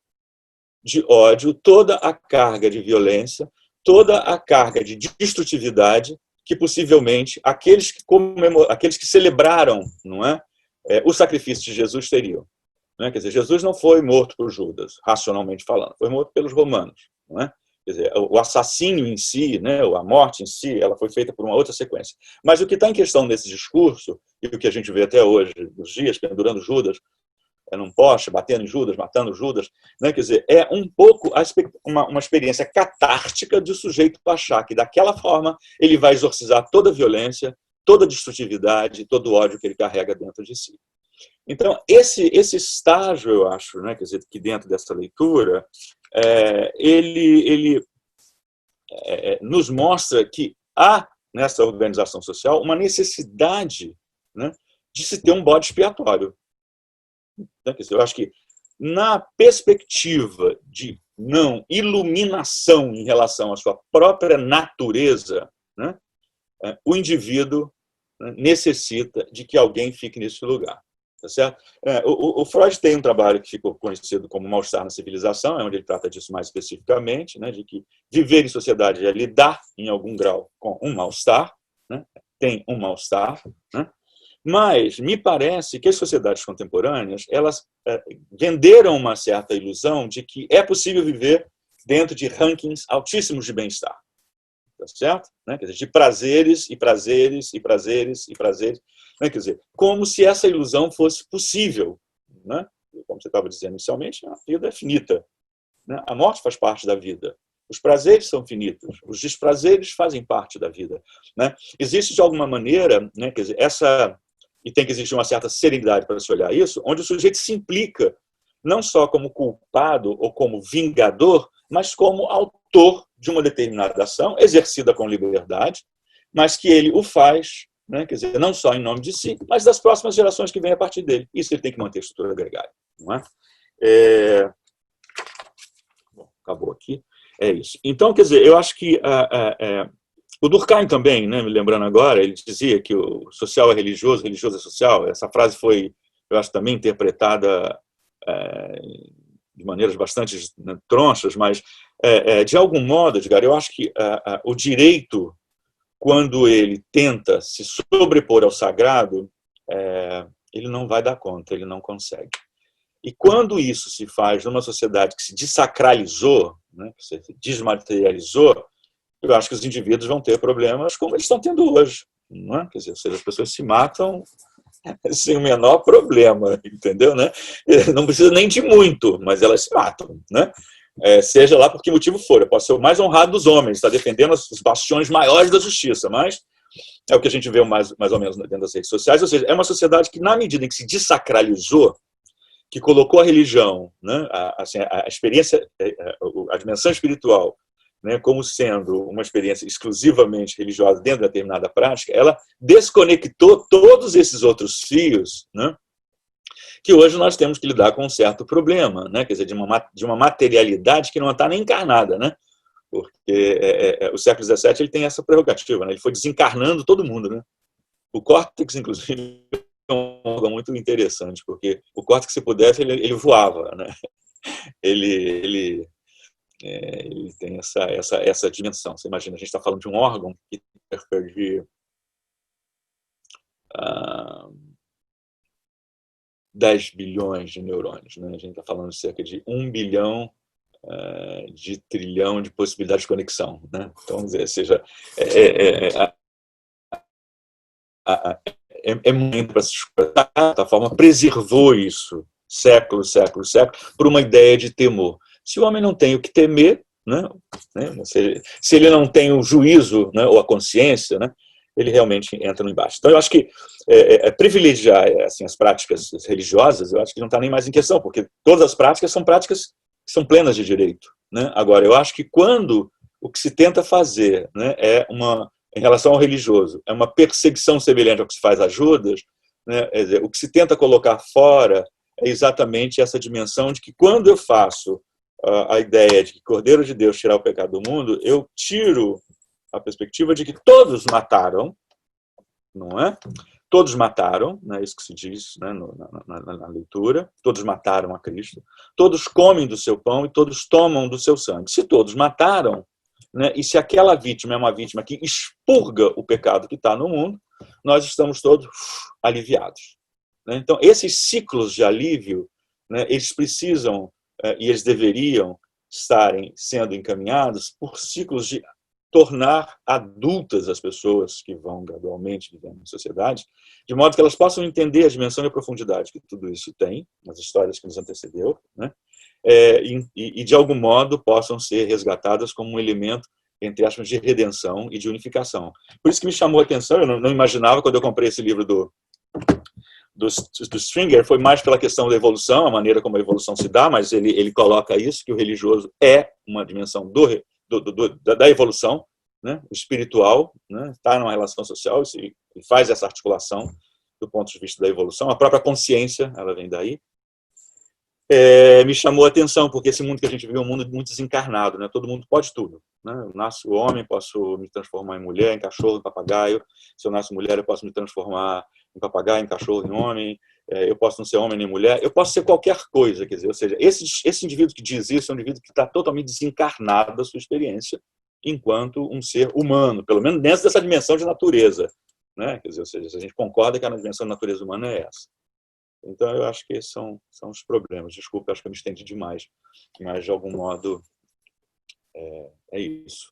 de ódio, toda a carga de violência, toda a carga de destrutividade que possivelmente aqueles que celebraram, não é, o sacrifício de Jesus teriam. Não é? Quer dizer, Jesus não foi morto por Judas, racionalmente falando, foi morto pelos romanos. Não é? Quer dizer, o assassínio em si, né, a morte em si, ela foi feita por uma outra sequência. Mas o que está em questão nesse discurso, e o que a gente vê até hoje, nos dias, pendurando Judas, num poste, batendo em Judas, matando Judas, né? Quer dizer, é um pouco uma experiência catártica de o sujeito achar que, daquela forma, ele vai exorcizar toda a violência, toda a destrutividade, todo o ódio que ele carrega dentro de si. Então, esse estágio, eu acho, né, quer dizer, que dentro dessa leitura, ele nos mostra que há, nessa organização social, uma necessidade, né, de se ter um bode expiatório. Quer dizer, eu acho que, na perspectiva de não iluminação em relação à sua própria natureza, né, o indivíduo necessita de que alguém fique nesse lugar. Tá certo? O Freud tem um trabalho que ficou conhecido como Mal-Estar na Civilização, onde ele trata disso mais especificamente, né, de que viver em sociedade é lidar, em algum grau, com um mal-estar, né, tem um mal-estar, né, mas me parece que as sociedades contemporâneas elas venderam uma certa ilusão de que é possível viver dentro de rankings altíssimos de bem-estar. Tá certo? Né? Quer dizer, de prazeres e prazeres e prazeres e prazeres. Né? Quer dizer, como se essa ilusão fosse possível. Né? Como você estava dizendo inicialmente, a vida é finita. Né? A morte faz parte da vida. Os prazeres são finitos. Os desprazeres fazem parte da vida. Né? Existe, de alguma maneira, né? Quer dizer, e tem que existir uma certa serenidade para se olhar isso, onde o sujeito se implica não só como culpado ou como vingador, mas como autor de uma determinada ação, exercida com liberdade, mas que ele o faz, né, quer dizer, não só em nome de si, mas das próximas gerações que vêm a partir dele. Isso ele tem que manter a estrutura gregária. Não é? Bom, acabou aqui. É isso. Então, quer dizer, eu acho que o Durkheim também, né, me lembrando agora, ele dizia que o social é religioso, religioso é social. Essa frase foi, eu acho, também interpretada de maneiras bastante, né, tronchas, mas, de algum modo, Edgar, eu acho que o direito, quando ele tenta se sobrepor ao sagrado, ele não vai dar conta, ele não consegue. E quando isso se faz numa sociedade que se desacralizou, né, que se desmaterializou, eu acho que os indivíduos vão ter problemas como eles estão tendo hoje. Não é? Quer dizer, ou seja, as pessoas se matam sem o menor problema, entendeu? Né? Não precisa nem de muito, mas elas se matam. Né? Seja lá por que motivo for. Eu posso ser o mais honrado dos homens, está defendendo os bastiões maiores da justiça, mas é o que a gente vê mais ou menos dentro das redes sociais. Ou seja, é uma sociedade que, na medida em que se desacralizou, que colocou a religião, né, a experiência, a dimensão espiritual, né, como sendo uma experiência exclusivamente religiosa dentro de determinada prática, ela desconectou todos esses outros fios, né, que hoje nós temos que lidar com um certo problema, né, quer dizer, de uma materialidade que não está nem encarnada, né, porque o século XVII ele tem essa prerrogativa, né, ele foi desencarnando todo mundo, né, o córtex, inclusive, é um órgão muito interessante, porque o córtex, se pudesse, ele voava, né, ele tem essa dimensão. Você imagina, a gente está falando de um órgão que de 10 bilhões de neurônios, né? A gente está falando de cerca de 1 bilhão de trilhão de possibilidades de conexão, né? Então, ou seja, muito para se explorar. De certa forma, preservou isso séculos, séculos, séculos, por uma ideia de temor. Se o homem não tem o que temer, né? Se ele não tem o juízo, né, ou a consciência, né, ele realmente entra no embate. Então, eu acho que privilegiar assim, as práticas religiosas, eu acho que não está nem mais em questão, porque todas as práticas que são plenas de direito, né? Agora, eu acho que quando o que se tenta fazer, né, em relação ao religioso, é uma perseguição semelhante ao que se faz a Judas, né, o que se tenta colocar fora é exatamente essa dimensão de que quando eu faço a ideia de que Cordeiro de Deus tirar o pecado do mundo, eu tiro a perspectiva de que todos mataram, não é? Todos mataram, né, isso que se diz, né, na leitura, todos mataram a Cristo, todos comem do seu pão e todos tomam do seu sangue. Se todos mataram, né, e se aquela vítima é uma vítima que expurga o pecado que está no mundo, nós estamos todos aliviados. Né? Então, esses ciclos de alívio, né, eles precisam e eles deveriam estarem sendo encaminhados por ciclos de tornar adultas as pessoas que vão gradualmente vivendo na sociedade, de modo que elas possam entender a dimensão e a profundidade que tudo isso tem, nas histórias que nos antecedeu, né? E de algum modo possam ser resgatadas como um elemento, entre aspas, de redenção e de unificação. Por isso que me chamou a atenção, eu não imaginava, quando eu comprei esse livro do Stringer, foi mais pela questão da evolução, a maneira como a evolução se dá, mas ele coloca isso, que o religioso é uma dimensão da evolução, né? O espiritual, né? Está numa relação social e faz essa articulação do ponto de vista da evolução. A própria consciência, ela vem daí. Me chamou a atenção, porque esse mundo que a gente vive é um mundo muito desencarnado, né? Todo mundo pode tudo, né? Eu nasço homem, posso me transformar em mulher, em cachorro, em papagaio. Se eu nasço mulher, eu posso me transformar em papagaio, em cachorro, em homem. Eu posso não ser homem nem mulher. Eu posso ser qualquer coisa, quer dizer, ou seja, esse indivíduo que diz isso é um indivíduo que está totalmente desencarnado da sua experiência enquanto um ser humano, pelo menos dentro dessa dimensão de natureza, né? Quer dizer, ou seja, se a gente concorda que a dimensão da natureza humana é essa. Então, eu acho que esses são os problemas. Desculpa, acho que eu me estendi demais. Mas, de algum modo, é isso.